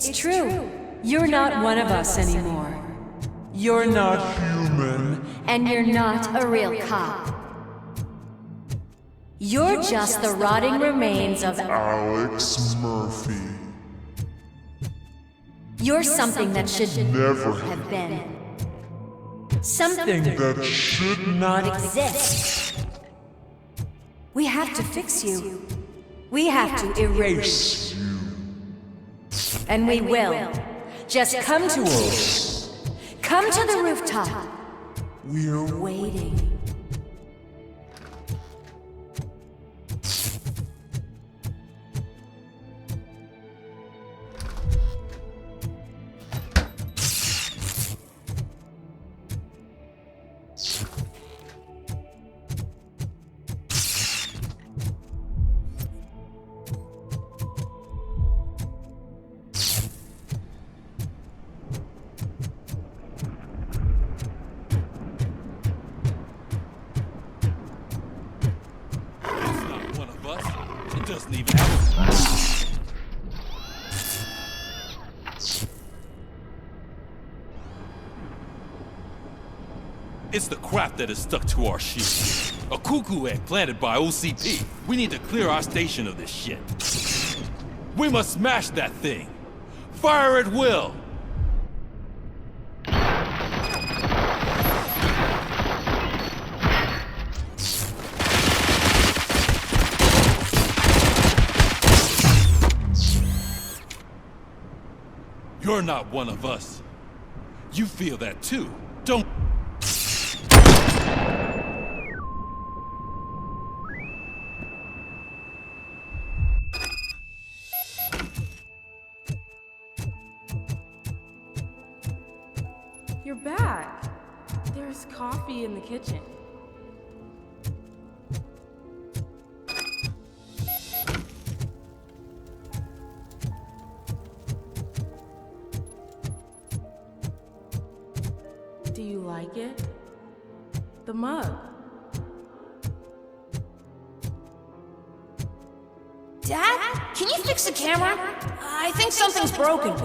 It's true. You're not one of us anymore. You're not human. And you're not a real cop. You're just the rotting remains of Alex Murphy. You're something that should Never have been. Something that should not exist. We have to fix you. We have to erase you. And we will. Just come to us. Come to the rooftop. We're Waiting. Doesn't even have It's the crap that is stuck to our ship. A cuckoo egg planted by OCP. We need to clear our station of this shit. We must smash that thing. Fire at will. You're not one of us. You feel that too, don't... You're back. There's coffee in the kitchen. Do you like it? The mug. Dad, can you fix the camera? I think something's broken.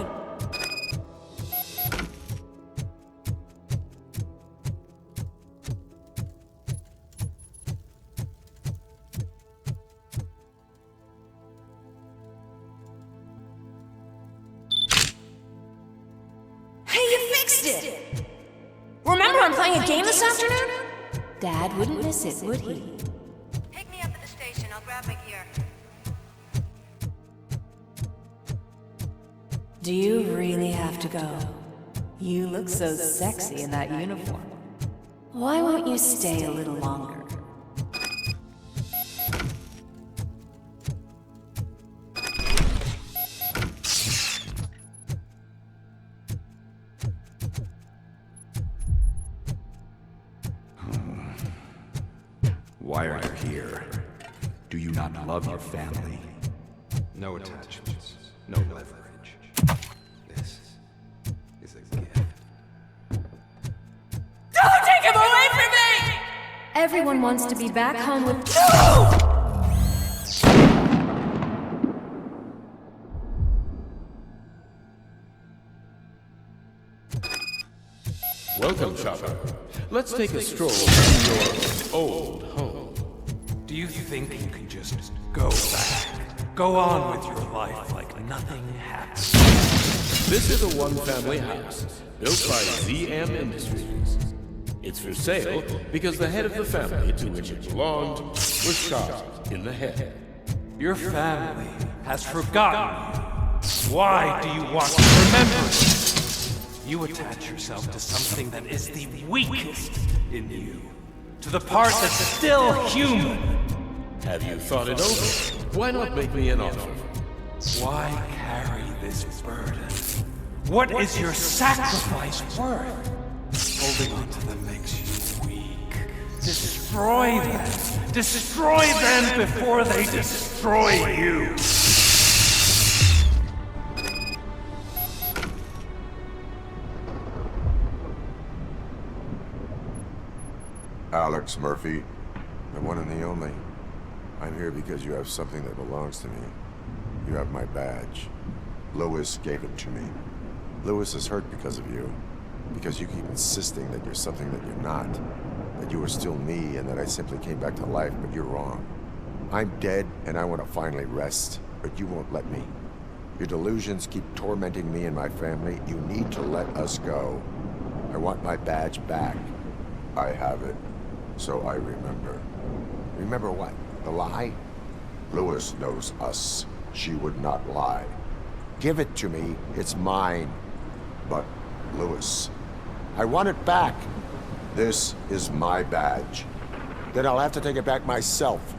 Hey, you fixed it! Remember I'm playing a game this afternoon? Dad wouldn't miss it, would he? Pick me up at the station. I'll grab my gear. Do you really have to go? You look so sexy in that uniform. Why won't you stay a little longer? Why are you here? Do you not love your family? No attachments, no leverage. This is a gift. Don't take him away from me! Everyone wants to be back home with... No! Welcome, Chopper. Let's take a stroll through your old home. Do you think you can just go back? Go on with your life like nothing happened? This is a one-family house built by ZM Industries. It's for sale because the head of the family to which it belonged was shot in the head. Your family has forgotten you. Why do you want to remember it? You attach yourself to something that is the weakest in you. To the part that's still human. Have you thought it over? Why not make me an offer? Why carry this burden? What is your sacrifice worth? Holding on to them makes you weak. Destroy them! Destroy them before they destroy you! Alex Murphy, the one and the only. I'm here because you have something that belongs to me. You have my badge. Lewis gave it to me. Lewis is hurt because of you. Because you keep insisting that you're something that you're not. That you are still me and that I simply came back to life, but you're wrong. I'm dead and I want to finally rest, but you won't let me. Your delusions keep tormenting me and my family. You need to let us go. I want my badge back. I have it, so I remember. Remember what? The lie? Lewis knows us. She would not lie. Give it to me. It's mine. But, Lewis, I want it back. This is my badge. Then I'll have to take it back myself.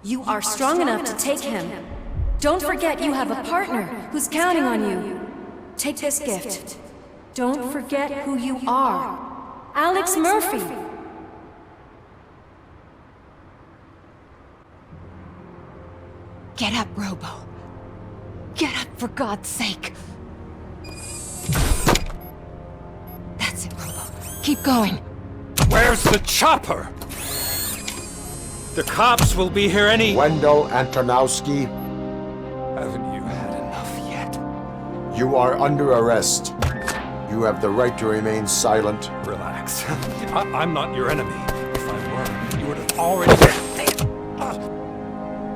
You are strong enough to take him. Don't forget you have a partner who's counting on you. Take this gift. Don't forget who you are. Alex Murphy. Get up, Robo. Get up, for God's sake. That's it, Robo. Keep going. Where's the chopper? The cops will be here any... Wendell Antonowski, Haven't you had enough yet? you are under arrest. You have the right to remain silent. Relax. I'm not your enemy. If I were, you would have already...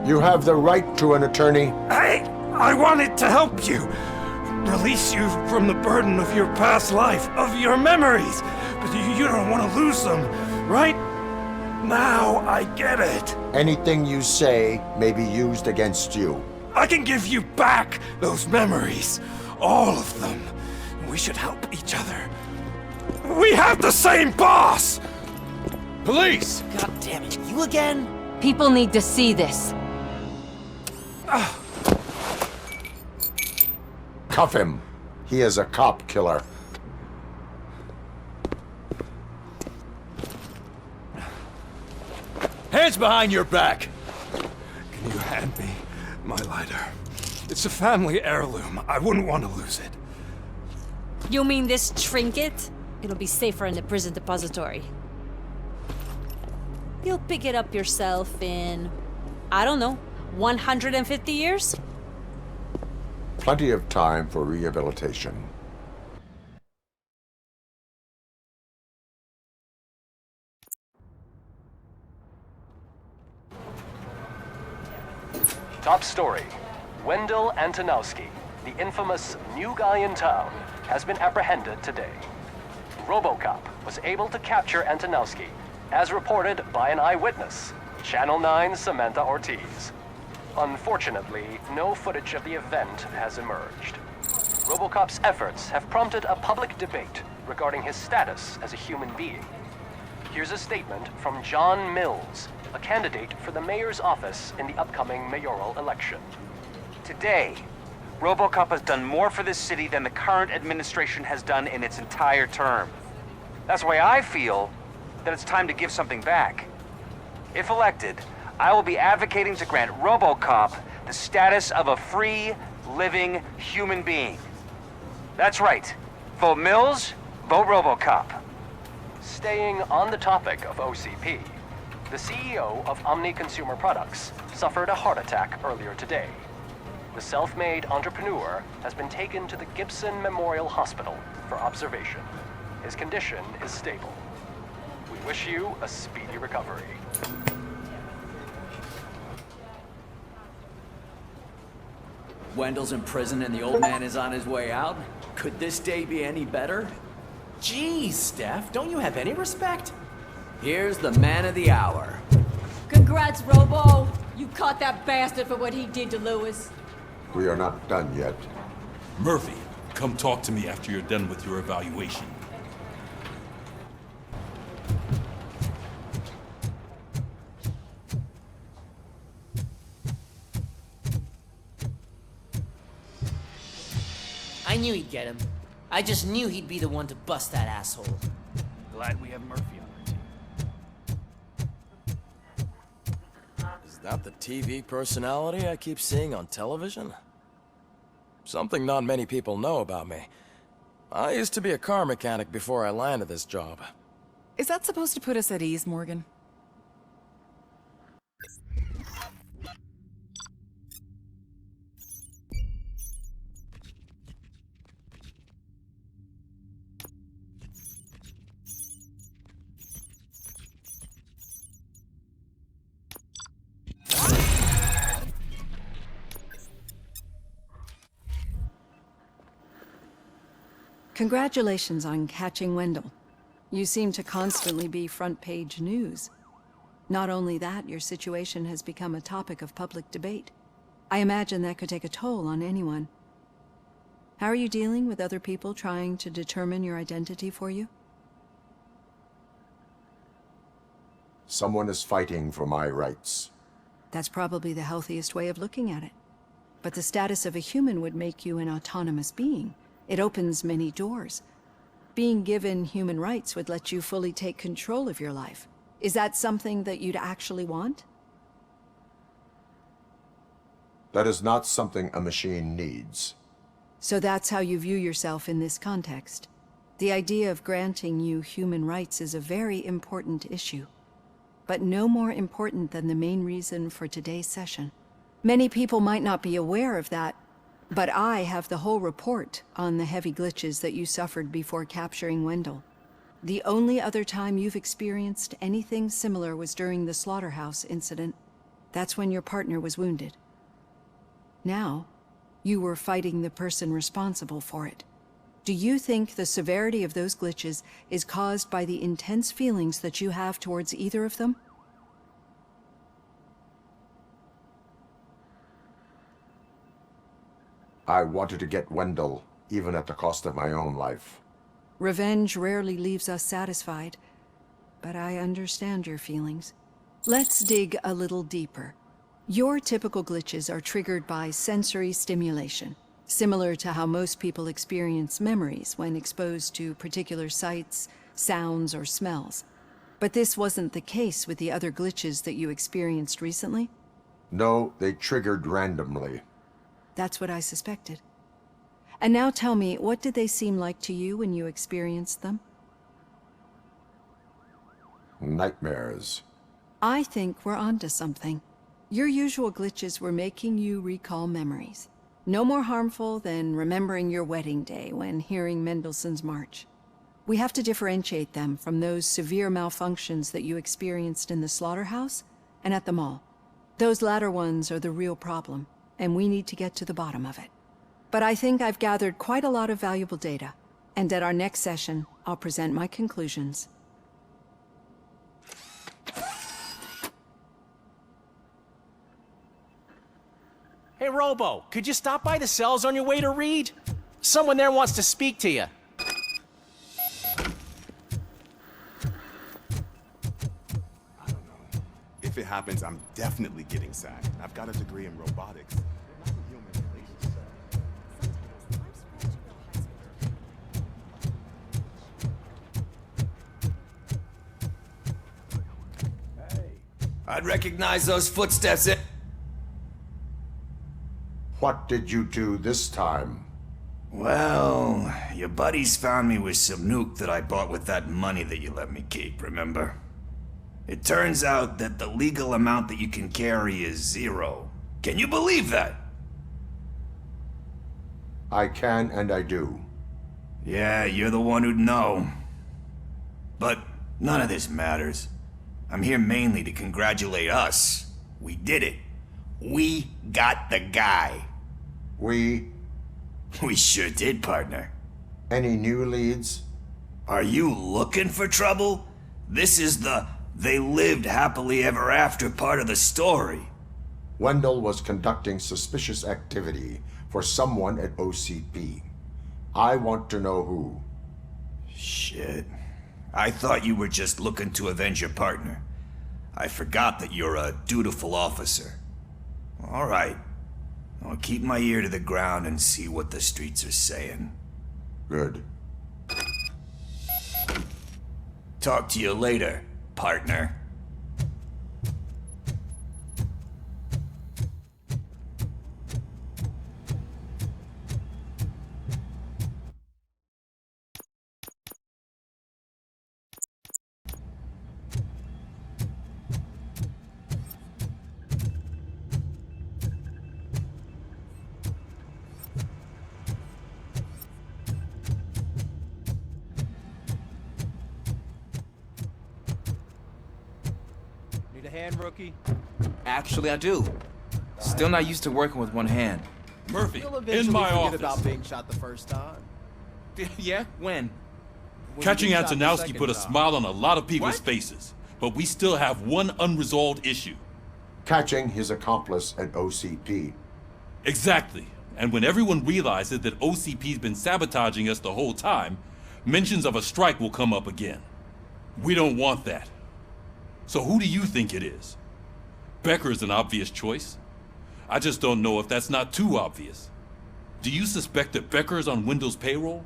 You have the right to an attorney. I wanted to help you. Release you from the burden of your past life, of your memories. But you don't want to lose them, right? Now I get it. Anything you say may be used against you. I can give you back those memories. All of them. We should help each other. We have the same boss! Police! God damn it, you again? People need to see this. Cuff him. He is a cop killer. Hands behind your back! Can you hand me my lighter? It's a family heirloom. I wouldn't want to lose it. You mean this trinket? It'll be safer in the prison depository. You'll pick it up yourself in, I don't know, 150 years? Plenty of time for rehabilitation. Top story. Wendell Antonowski, the infamous new guy in town, has been apprehended today. RoboCop was able to capture Antonowski, as reported by an eyewitness, Channel 9's Samantha Ortiz. Unfortunately, no footage of the event has emerged. RoboCop's efforts have prompted a public debate regarding his status as a human being. Here's a statement from John Mills, a candidate for the mayor's office in the upcoming mayoral election. Today, RoboCop has done more for this city than the current administration has done in its entire term. That's why I feel that it's time to give something back. If elected, I will be advocating to grant RoboCop the status of a free, living human being. That's right. Vote Mills, vote RoboCop. Staying on the topic of OCP, the CEO of Omni Consumer Products suffered a heart attack earlier today. The self-made entrepreneur has been taken to the Gibson Memorial Hospital for observation. His condition is stable. We wish you a speedy recovery. Wendell's in prison and the old man is on his way out? Could this day be any better? Jeez, Steph, don't you have any respect? Here's the man of the hour. Congrats, Robo! You caught that bastard for what he did to Lewis. We are not done yet. Murphy, come talk to me after you're done with your evaluation. I knew he'd get him. I just knew he'd be the one to bust that asshole. Glad we have Murphy on our team. Is that the TV personality I keep seeing on television? Something not many people know about me. I used to be a car mechanic before I landed this job. Is that supposed to put us at ease, Morgan? Congratulations on catching Wendell. You seem to constantly be front-page news. Not only that, your situation has become a topic of public debate. I imagine that could take a toll on anyone. How are you dealing with other people trying to determine your identity for you? Someone is fighting for my rights. That's probably the healthiest way of looking at it. But the status of a human would make you an autonomous being. It opens many doors. Being given human rights would let you fully take control of your life. Is that something that you'd actually want? That is not something a machine needs. So that's how you view yourself in this context. The idea of granting you human rights is a very important issue, but no more important than the main reason for today's session. Many people might not be aware of that, but I have the whole report on the heavy glitches that you suffered before capturing Wendell. The only other time you've experienced anything similar was during the slaughterhouse incident. That's when your partner was wounded. Now, you were fighting the person responsible for it. Do you think the severity of those glitches is caused by the intense feelings that you have towards either of them? I wanted to get Wendell, even at the cost of my own life. Revenge rarely leaves us satisfied, but I understand your feelings. Let's dig a little deeper. Your typical glitches are triggered by sensory stimulation, similar to how most people experience memories when exposed to particular sights, sounds, or smells. But this wasn't the case with the other glitches that you experienced recently? No, they triggered randomly. That's what I suspected. And now tell me, what did they seem like to you when you experienced them? Nightmares. I think we're onto something. Your usual glitches were making you recall memories. No more harmful than remembering your wedding day when hearing Mendelssohn's March. We have to differentiate them from those severe malfunctions that you experienced in the slaughterhouse and at the mall. Those latter ones are the real problem, and we need to get to the bottom of it. But I think I've gathered quite a lot of valuable data, and at our next session, I'll present my conclusions. Hey, Robo, could you stop by the cells on your way to Reed? Someone there wants to speak to you. If it happens, I'm definitely getting sacked. I've got a degree in robotics. I'd recognize those footsteps. What did you do this time? Well, your buddies found me with some nuke that I bought with that money that you let me keep, remember? It turns out that the legal amount that you can carry is 0. Can you believe that? I can and I do. Yeah, you're the one who'd know. But none of this matters. I'm here mainly to congratulate us. We did it. We got the guy. We sure did, partner. Any new leads? Are you looking for trouble? This is the they lived happily ever after part of the story. Wendell was conducting suspicious activity for someone at OCP. I want to know who. Shit. I thought you were just looking to avenge your partner. I forgot that you're a dutiful officer. All right. I'll keep my ear to the ground and see what the streets are saying. Good. Talk to you later, partner. hand, rookie? Actually, I do. Still not used to working with one hand. Murphy, You'll eventually in my forget office. about being shot the first time. Yeah? When? Catching you get shot the Antonowski second put a time. smile on a lot of people's What? faces, but we still have one unresolved issue. Catching his accomplice at OCP. Exactly. And when everyone realizes that OCP's been sabotaging us the whole time, mentions of a strike will come up again. We don't want that. So who do you think it is? Becker is an obvious choice. I just don't know if that's not too obvious. Do you suspect that Becker is on Wendell's payroll?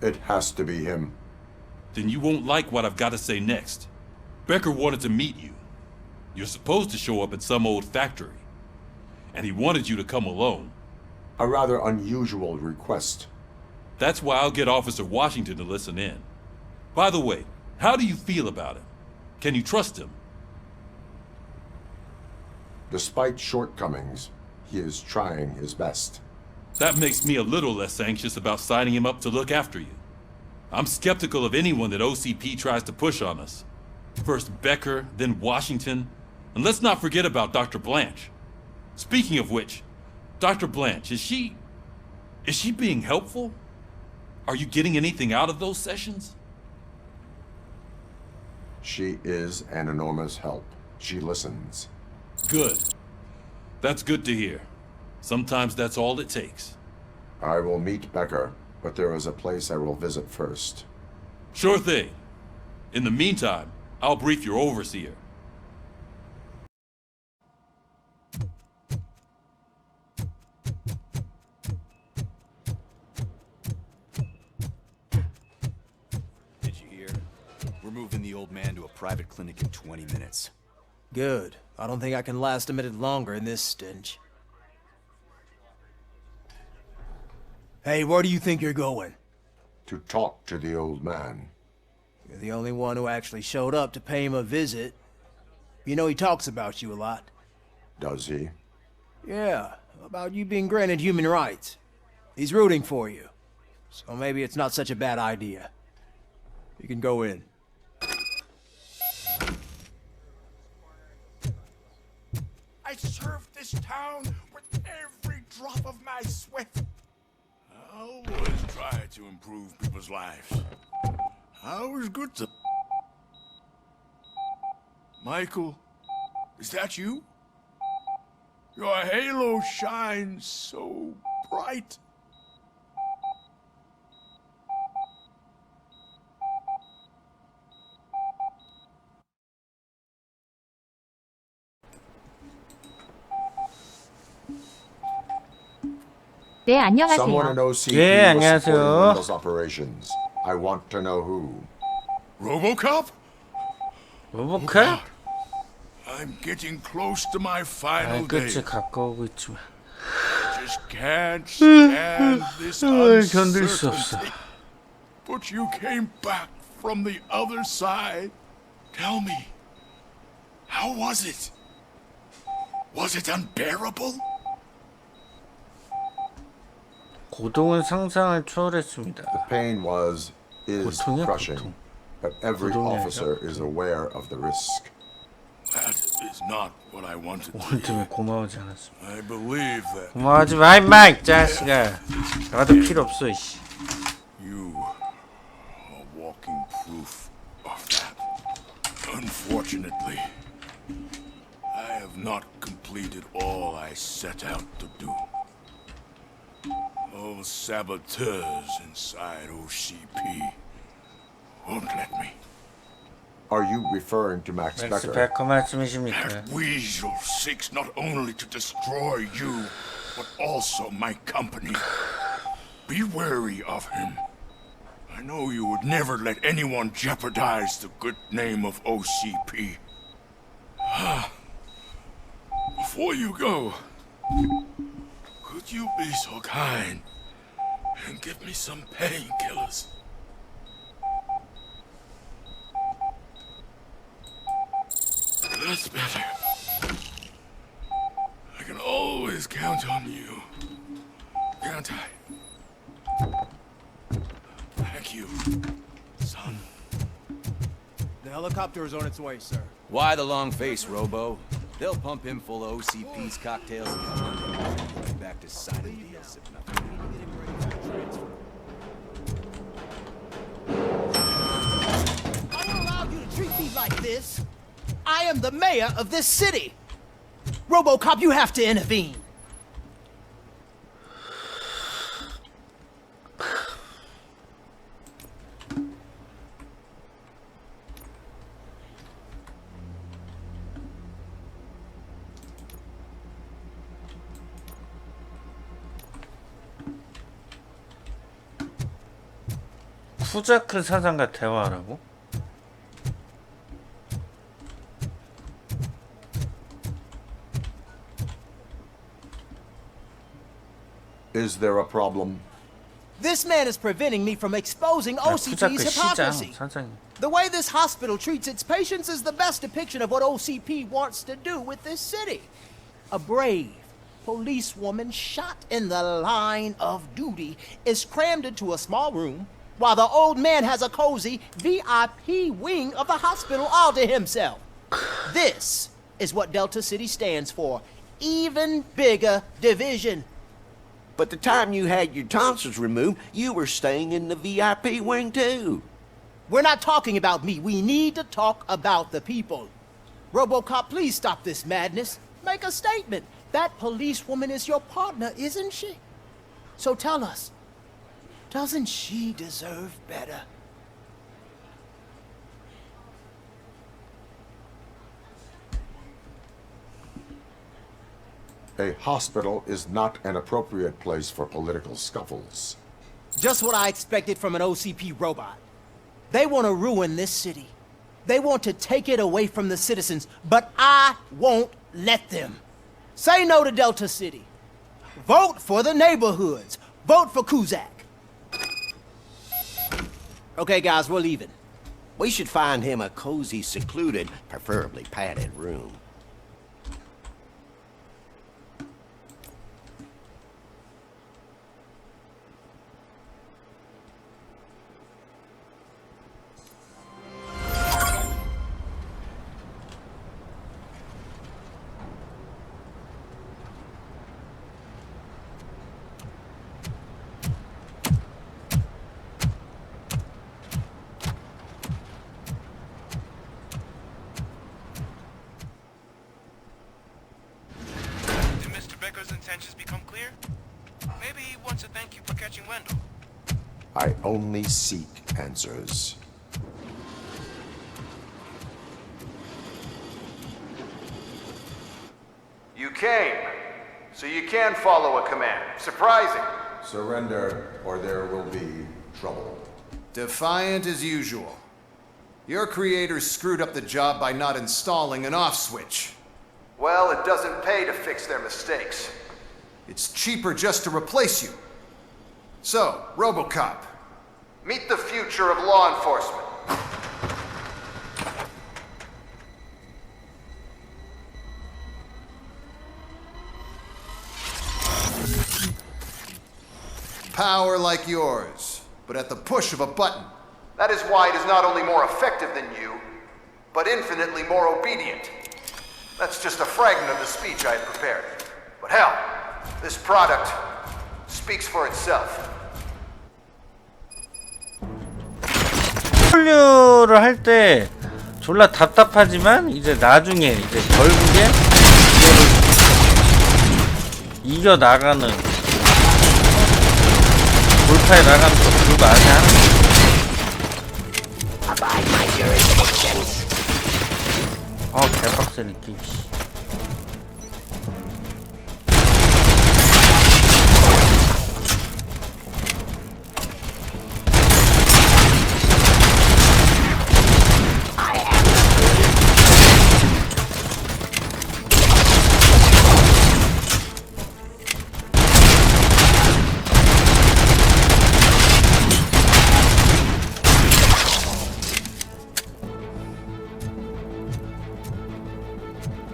It has to be him. Then you won't like what I've got to say next. Becker wanted to meet you. You're supposed to show up at some old factory. And he wanted you to come alone. A rather unusual request. That's why I'll get Officer Washington to listen in. By the way, how do you feel about him? Can you trust him? Despite shortcomings, he is trying his best. That makes me a little less anxious about signing him up to look after you. I'm skeptical of anyone that OCP tries to push on us. First Becker, then Washington, and let's not forget about Dr. Blanche. Speaking of which, Dr. Blanche, is she being helpful? Are you getting anything out of those sessions? She is an enormous help. She listens. Good. That's good to hear. Sometimes that's all it takes. I will meet Becker, but there is a place I will visit first. Sure thing. In the meantime, I'll brief your overseer. Did you hear? We're moving the old man to a private clinic in 20 minutes. Good. I don't think I can last a minute longer in this stench. Hey, where do you think you're going? To talk to the old man. You're the only one who actually showed up to pay him a visit. You know he talks about you a lot. Does he? Yeah, about you being granted human rights. He's rooting for you. So maybe it's not such a bad idea. You can go in. I served this town with every drop of my sweat. I always try to improve people's lives. I always good to... Michael, is that you? Your halo shines so bright. 네, 안녕하세요. Someone in OCP 예, was supporting 안녕하세요. Wendell's operations. I want to know who. RoboCop? 로봇카? I'm getting close to my final 아, day. 끝이 가까우고 있지만 Just can't stand this 견딜 수 없어. uncertainty. But you came back from the other side. Tell me, how was it? Was it unbearable? 고통은 상상을 초월했습니다. The pain is 고통이야, crushing, 고통. but every 고통이 officer 아니라 is aware of the risk. That is not what I wanted to 오늘 때문에 hear. 고마워하지 않았습니다. I believe that 고마워하지 마 임마 이 자식아. 나도 필요 없어 이씨. you are walking proof of that. Unfortunately, I have not completed all I set out to do. Those saboteurs inside OCP won't let me. Are you referring to Max 맥스 Becker? 베커 말씀이십니까? That weasel seeks not only to destroy you, but also my company. Be wary of him. I know you would never let anyone jeopardize the good name of OCP. Before you go, could you be so kind and give me some painkillers? That's better. I can always count on you, can't I? Thank you, son. helicopter is on its way, sir. Why the long face, Robo? They'll pump him full of OCP's cocktails and he'll be back to signing deals if nothing. I won't allow you to treat me like this. I am the mayor of this city. RoboCop, you have to intervene. 후자크 사장과 대화하라고? Is there a problem? This man is preventing me from exposing OCP's hypocrisy. The way this hospital treats its patients is the best depiction of what OCP wants to do with this city. A brave policewoman shot in the line of duty is crammed into a small room while the old man has a cozy VIP wing of the hospital all to himself. This is what Delta City stands for. Even bigger division. But the time you had your tonsils removed, you were staying in the VIP wing too. We're not talking about me. We need to talk about the people. RoboCop, please stop this madness. Make a statement. That policewoman is your partner, isn't she? So tell us, doesn't she deserve better? A hospital is not an appropriate place for political scuffles. Just what I expected from an OCP robot. They want to ruin this city. They want to take it away from the citizens, but I won't let them. Say no to Delta City. Vote for the neighborhoods. Vote for Kuzak. Okay, guys, we're leaving. We should find him a cozy, secluded, preferably padded room. Intentions become clear? Maybe he wants to thank you for catching Wendell. I only seek answers. You came, so you can follow a command. Surprising. Surrender, or there will be trouble. Defiant as usual. Your creators screwed up the job by not installing an off switch. Well, it doesn't pay to fix their mistakes. It's cheaper just to replace you. So, RoboCop, meet the future of law enforcement. Power like yours, but at the push of a button. That is why it is not only more effective than you, but infinitely more obedient. That's just a fragment of the speech I had prepared. But hell, this product speaks for itself. 폴류를 할 때 졸라 답답하지만 이제 나중에 이제 결국에 이겨 나가는 돌파해 나가는 거 그거 많이 하는 거. 개빡세 느낌.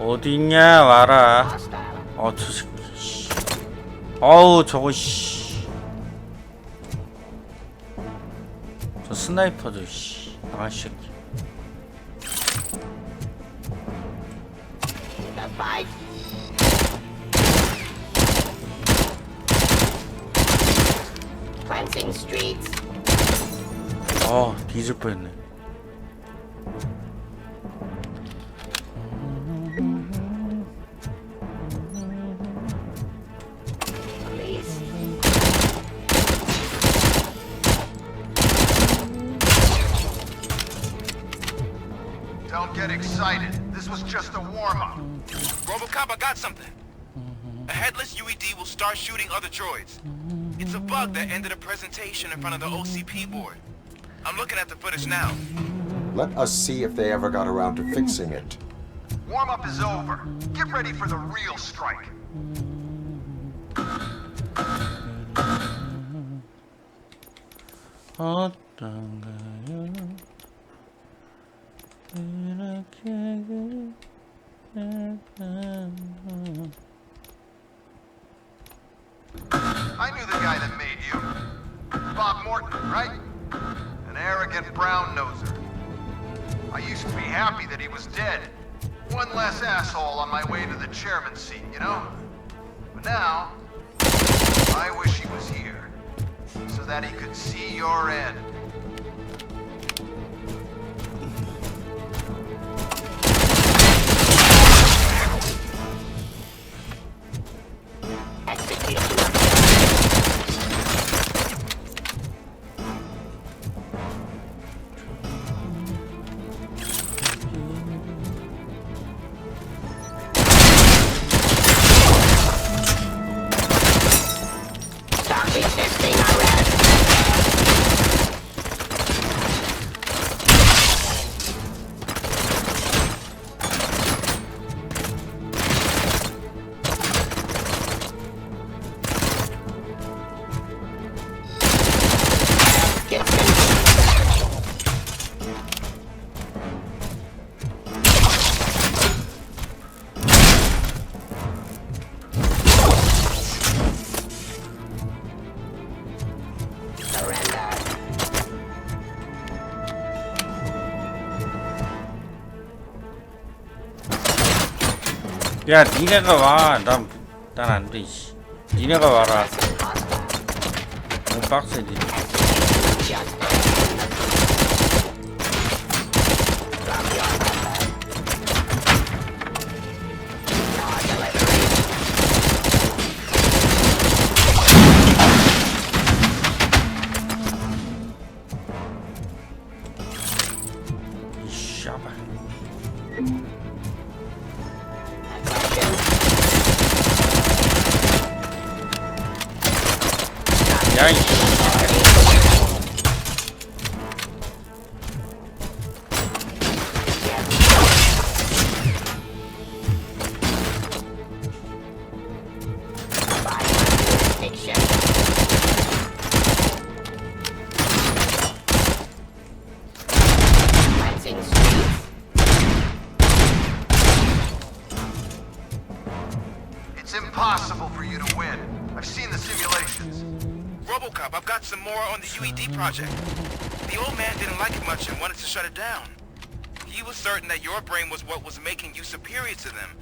어디있냐 와라. 저 새끼 씨. 어우 저거 씨. 저 스나이퍼 저 씨. 아 새끼. Fight. Cleansing streets. 뒤질 뻔했네. Don't get excited. This was just a warm-up. RoboCop, I got something. A headless UED will start shooting other droids. It's a bug that ended a presentation in front of the OCP board. I'm looking at the footage now. Let us see if they ever got around to fixing it. Warm-up is over. Get ready for the real strike. 어떤가요? 이렇게 I knew the guy that made you. Bob Morton, right? An arrogant brown-noser. I used to be happy that he was dead. One less asshole on my way to the chairman's seat, you know? But now, I wish he was here, so that he could see your end. 야, 니네가 와. 난 안 돼, 씨. 니네가 와라. 너무 빡세지. 야이. It's impossible for you to win. I've seen the simulations. RoboCop, I've got some more on the UED project. The old man didn't like it much and wanted to shut it down. He was certain that your brain was what was making you superior to them.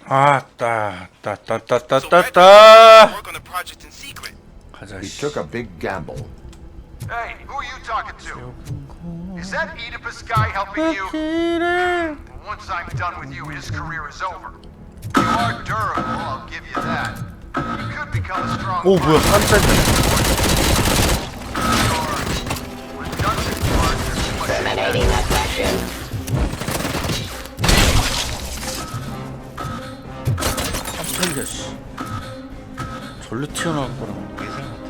따따따따따따따. 가자. He took a big gamble. Hey, who are you talking to? Is that Oedipus guy helping you? Once I'm done with you, his career is over. You are durable, I'll give you that. You could become a strong 오, 뭐야, 깜짝이야. Terminating aggression. 깜짝이야 씨. 절로 튀어나올 거라고 예상 못해.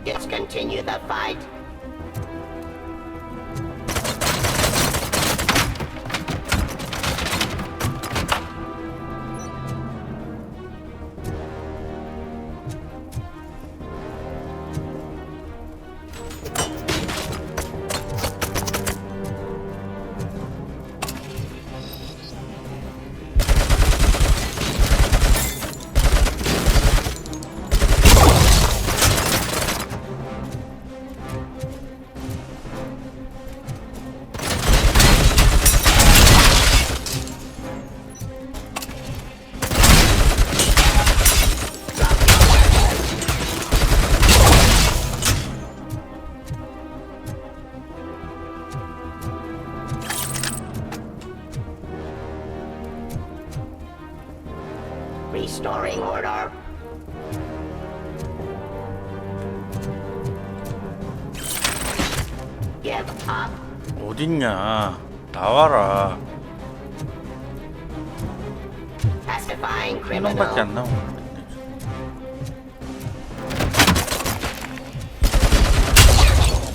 Let's continue the fight. Restoring order. Give up. 어딨냐? 나와라. Pacifying 한 criminal. 명밖에 안 나오는 것 같은데.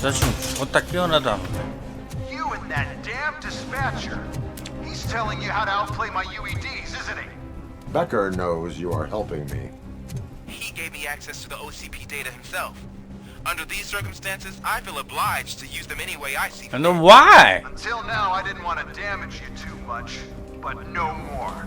나 지금 죽었다 깨어나도 안 오네. You and that damn dispatcher. He's telling you how to outplay my UEDs, isn't he? Becker knows you are helping me. He gave me access to the OCP data himself. Under these circumstances, I feel obliged to use them any way I see fit. And then why? Until now, I didn't want to damage you too much, but no more.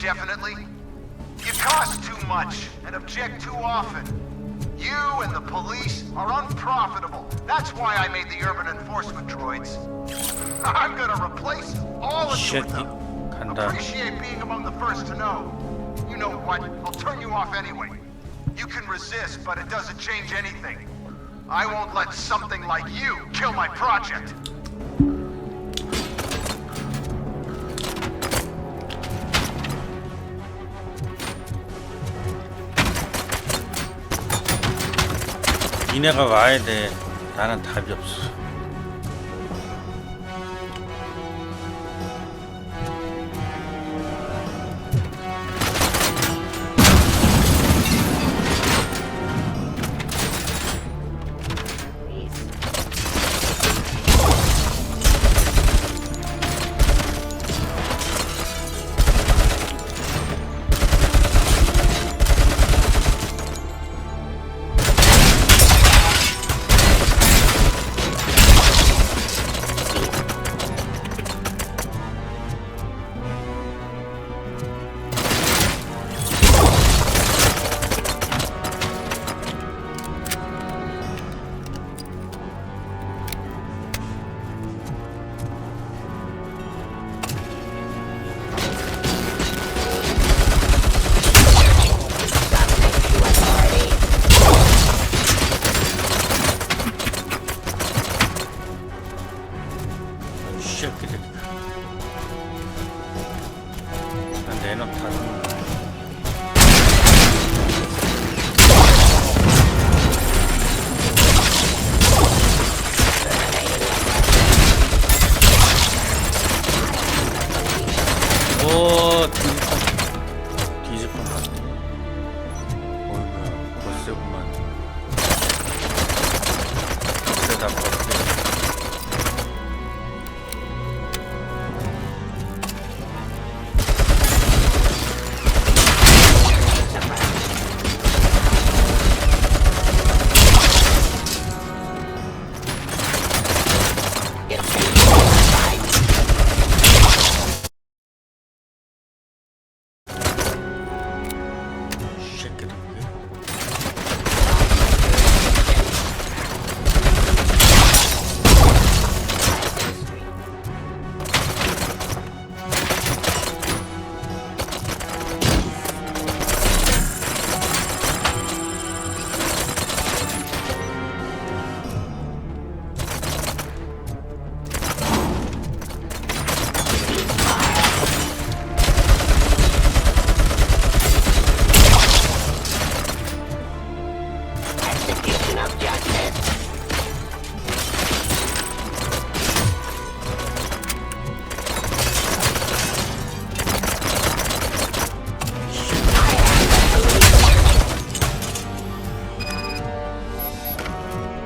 indefinitely? You cost too much and object too often. You and the police are unprofitable. That's why I made the urban enforcement droids. I'm gonna replace all of you with them. Appreciate being among the first to know. You know what? I'll turn you off anyway. You can resist, but it doesn't change anything. I won't let something like you kill my project. 니네가 와야 돼. 나는 답이 없어.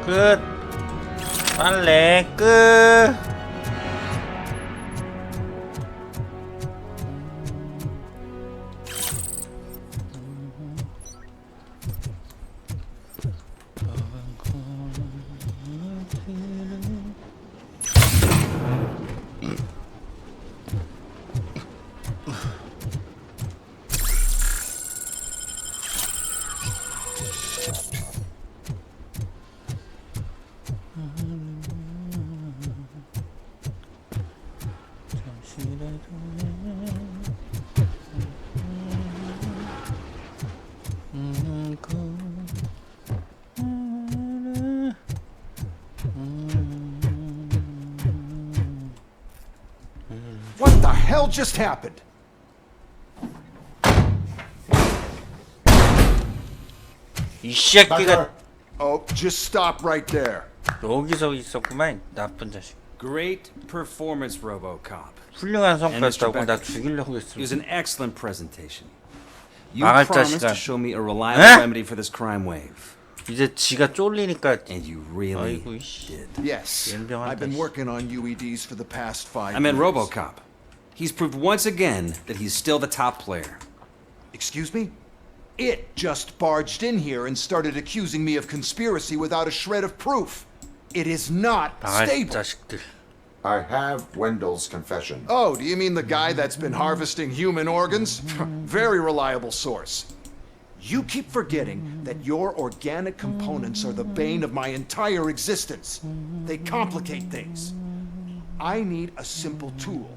끝. 빨래 끝. What the hell just happened? 이 새끼가 Oh, just stop right there. 여기서 있었구만. 나쁜 자식. Great performance, RoboCop. 훌륭한 성과였다고 나 죽이려고 했어. It was an excellent presentation. You 망할 promised 자식아. to show me a reliable 에? remedy for this crime wave. 이제 지가 쫄리니까. And you really 아이고, 이씨. did. Yes, I've been working on UEDs for the past 5 years. I meant RoboCop. He's proved once again that he's still the top player. Excuse me? It just barged in here and started accusing me of conspiracy without a shred of proof. It is not 망할 stable. 자식들. I have Wendell's confession. Oh, do you mean the guy that's been harvesting human organs? Very reliable source. You keep forgetting that your organic components are the bane of my entire existence. They complicate things. I need a simple tool.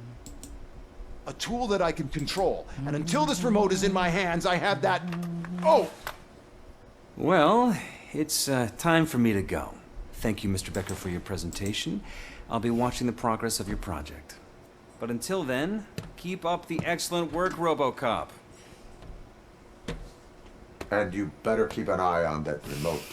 A tool that I can control. And until this remote is in my hands, I have that... Oh! Well, it's time for me to go. Thank you, Mr. Becker, for your presentation. I'll be watching the progress of your project. But until then, keep up the excellent work, RoboCop. And you better keep an eye on that remote.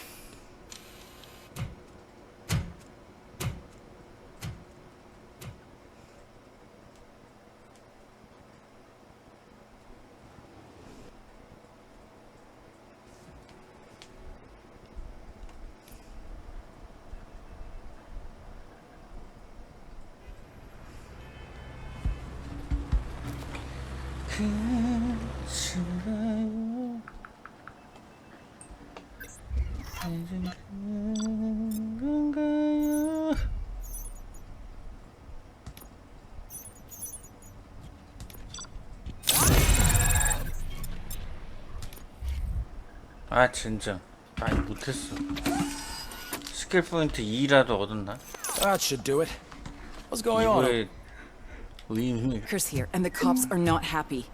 아 진짜 많이 못했어. 스킬 포인트 2라도 얻었나? That should do it. What's going on? 이거에 의미. Becker's here, and the cops are not happy.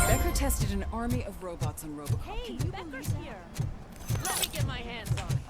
Becker tested an army of robots on Robocop. Hey, Becker's here. Let me get my hands on it.